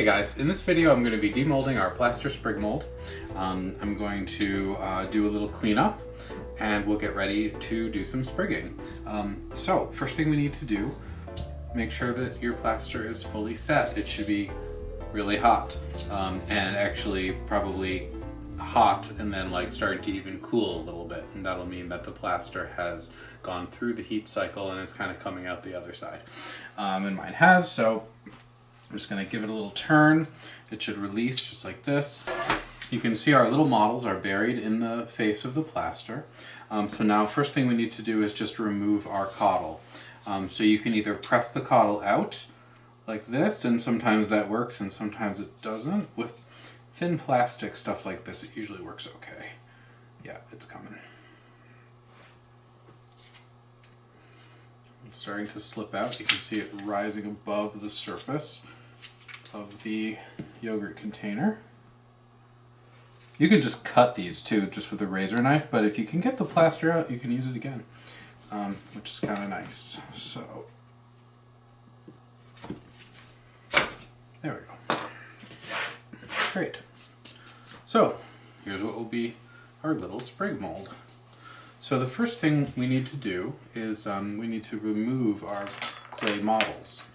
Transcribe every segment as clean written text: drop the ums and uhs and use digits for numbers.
guys, in this video I'm going to be demolding our plaster sprig mold. I'm going to do a little cleanup and we'll get ready to do some sprigging. So first thing we need to do, make sure that your plaster is fully set. It should be really hot and actually probably hot and then like starting to even cool a little bit, and that'll mean that the plaster has gone through the heat cycle and is kind of coming out the other side. And mine has, so I'm just going to give it a little turn. It should release just like this. You can see our little models are buried in the face of the plaster. So now first thing we need to do is just remove our cottle. So you can either press the cottle out like this, and sometimes that works and sometimes it doesn't. With thin plastic stuff like this, it usually works okay. Yeah, it's coming. It's starting to slip out. You can see it rising above the surface of the yogurt container. You can just cut these too, just with a razor knife, but if you can get the plaster out, you can use it again, which is kind of nice. So, there we go. Great. So, here's what will be our little sprig mold. So the first thing we need to do is we need to remove our clay models.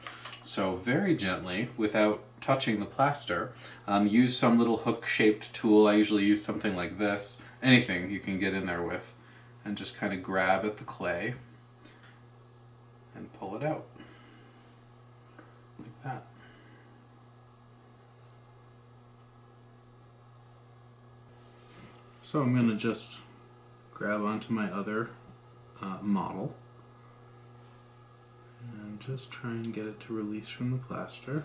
So very gently, without touching the plaster, use some little hook-shaped tool. I usually use something like this, anything you can get in there with, and just kind of grab at the clay and pull it out, like that. So I'm going to just grab onto my other model and just try and get it to release from the plaster.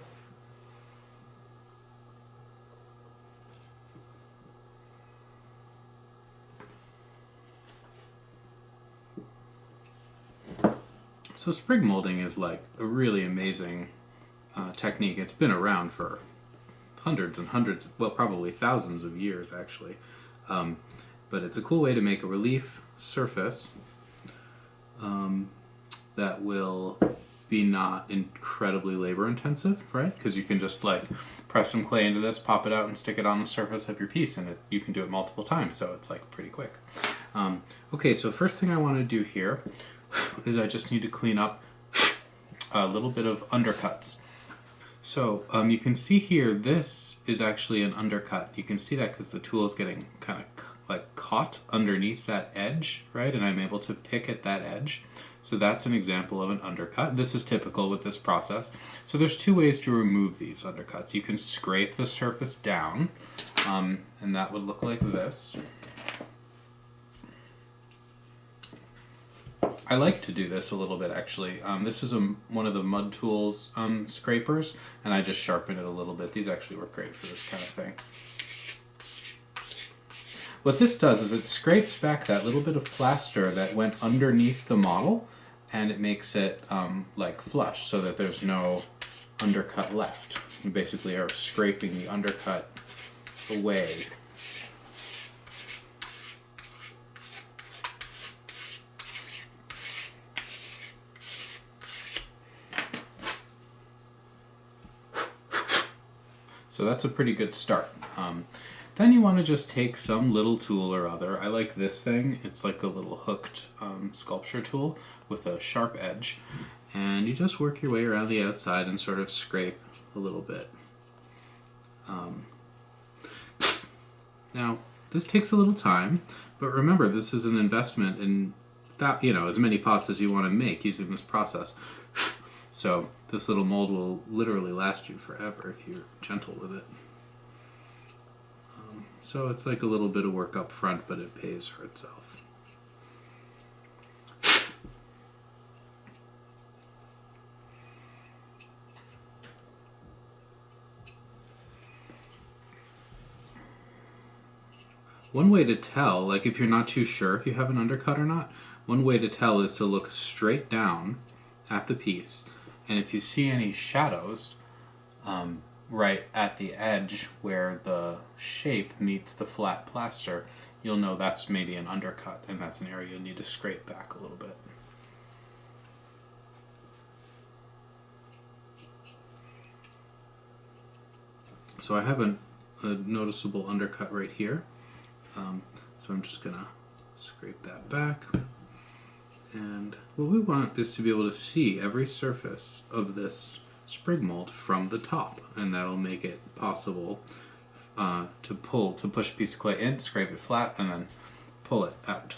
So sprig molding is like a really amazing technique. It's been around for hundreds and hundreds, well probably thousands of years actually. But it's a cool way to make a relief surface that will be not incredibly labor intensive, right? Because you can just like press some clay into this, pop it out and stick it on the surface of your piece, and you can do it multiple times, so it's like pretty quick. Okay, so first thing I want to do here is I just need to clean up a little bit of undercuts. So you can see here, this is actually an undercut. You can see that because the tool is getting kind of like caught underneath that edge, right? And I'm able to pick at that edge. So that's an example of an undercut. This is typical with this process. So there's two ways to remove these undercuts. You can scrape the surface down, and that would look like this. I like to do this a little bit actually. This is one of the Mud Tools scrapers, and I just sharpen it a little bit. These actually work great for this kind of thing. What this does is it scrapes back that little bit of plaster that went underneath the model, and it makes it like flush so that there's no undercut left. You basically are scraping the undercut away. So that's a pretty good start. Then you want to just take some little tool or other. I like this thing. It's like a little hooked sculpture tool with a sharp edge. And you just work your way around the outside and sort of scrape a little bit. Now, this takes a little time, but remember, this is an investment in that, as many pots as you want to make using this process. So this little mold will literally last you forever if you're gentle with it. So it's like a little bit of work up front, but it pays for itself. One way to tell, like if you're not too sure if you have an undercut or not, one way to tell is to look straight down at the piece, and if you see any shadows right at the edge where the shape meets the flat plaster, you'll know that's maybe an undercut, and that's an area you'll need to scrape back a little bit. So I have a noticeable undercut right here. So I'm just gonna scrape that back. And what we want is to be able to see every surface of this sprig mold from the top, and that'll make it possible to push a piece of clay in, scrape it flat, and then pull it out.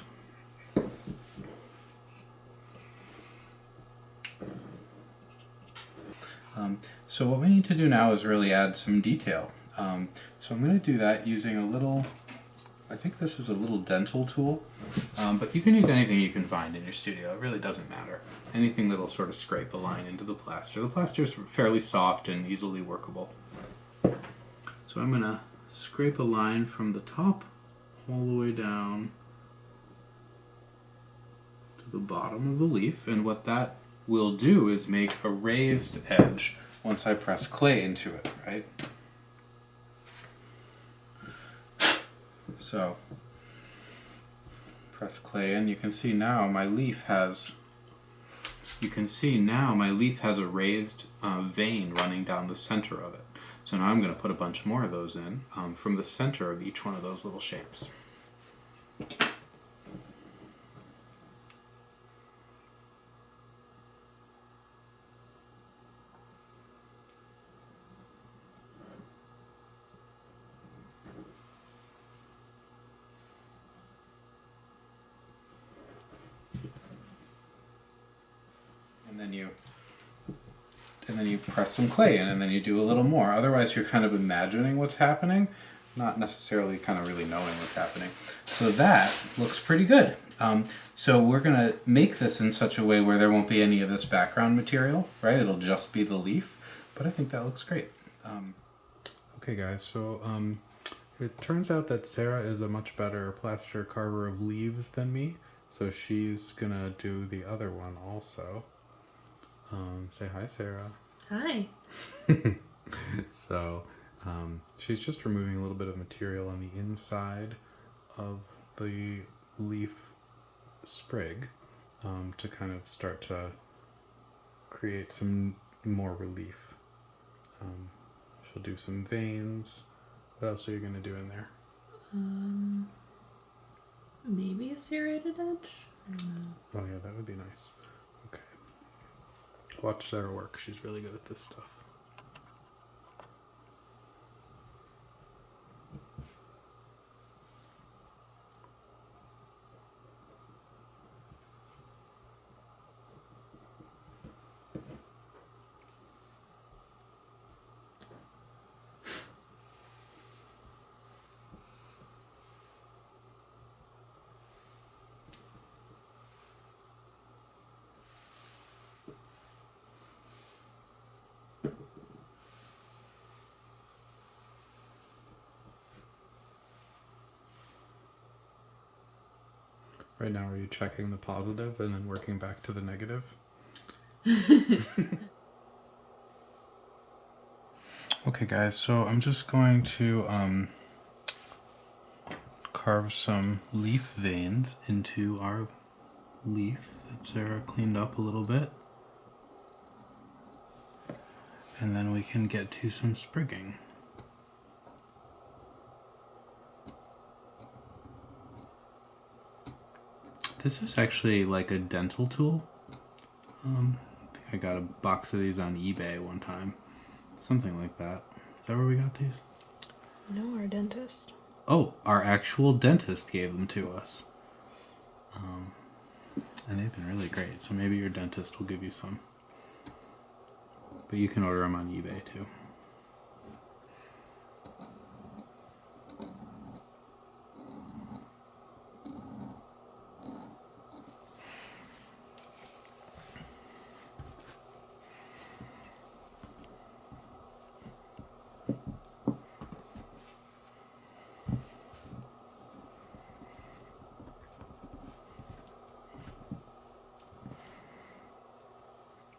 So what we need to do now is really add some detail. So I'm going to do that using a little, I think this is a little dental tool, but you can use anything you can find in your studio. It really doesn't matter. Anything that'll sort of scrape a line into the plaster. The plaster is fairly soft and easily workable. So I'm going to scrape a line from the top all the way down to the bottom of the leaf, and what that will do is make a raised edge once I press clay into it, right? So, press clay in, you can see now my leaf has a raised vein running down the center of it. So now I'm going to put a bunch more of those in from the center of each one of those little shapes. And then you press some clay in, and then you do a little more. Otherwise, you're kind of imagining what's happening, not necessarily kind of really knowing what's happening. So that looks pretty good. So we're going to make this in such a way where there won't be any of this background material, right? It'll just be the leaf, but I think that looks great. Okay guys, so it turns out that Sarah is a much better plaster carver of leaves than me, so she's going to do the other one also. Say hi, Sarah. Hi. So she's just removing a little bit of material on the inside of the leaf sprig to kind of start to create some more relief. She'll do some veins. What else are you going to do in there? Maybe a serrated edge? I don't know. Oh yeah, that would be nice. Okay. Watch Sarah work. She's really good at this stuff. Right now, are you checking the positive and then working back to the negative? Okay guys, so I'm just going to carve some leaf veins into our leaf that Sarah cleaned up a little bit. And then we can get to some sprigging. This is actually like a dental tool. I think I got a box of these on eBay one time. Something like that. Is that where we got these? No, our dentist. Oh, our actual dentist gave them to us. And they've been really great, so maybe your dentist will give you some. But you can order them on eBay too.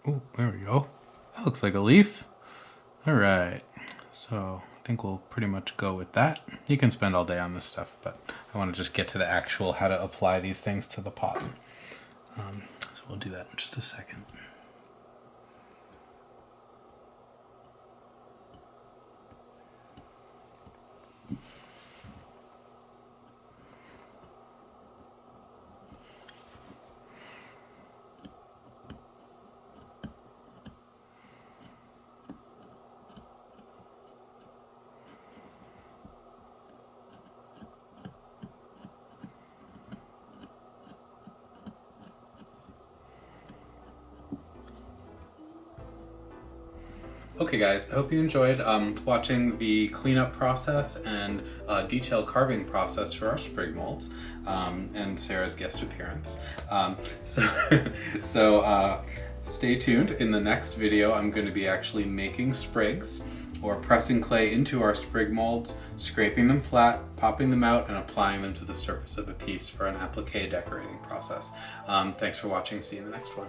Oh, there we go. That looks like a leaf. All right. So I think we'll pretty much go with that. You can spend all day on this stuff, but I want to just get to the actual how to apply these things to the pot. So we'll do that in just a second. Okay guys, I hope you enjoyed watching the cleanup process and detail carving process for our sprig molds and Sarah's guest appearance. So stay tuned. In the next video, I'm going to be actually making sprigs or pressing clay into our sprig molds, scraping them flat, popping them out, and applying them to the surface of a piece for an applique decorating process. Thanks for watching. See you in the next one.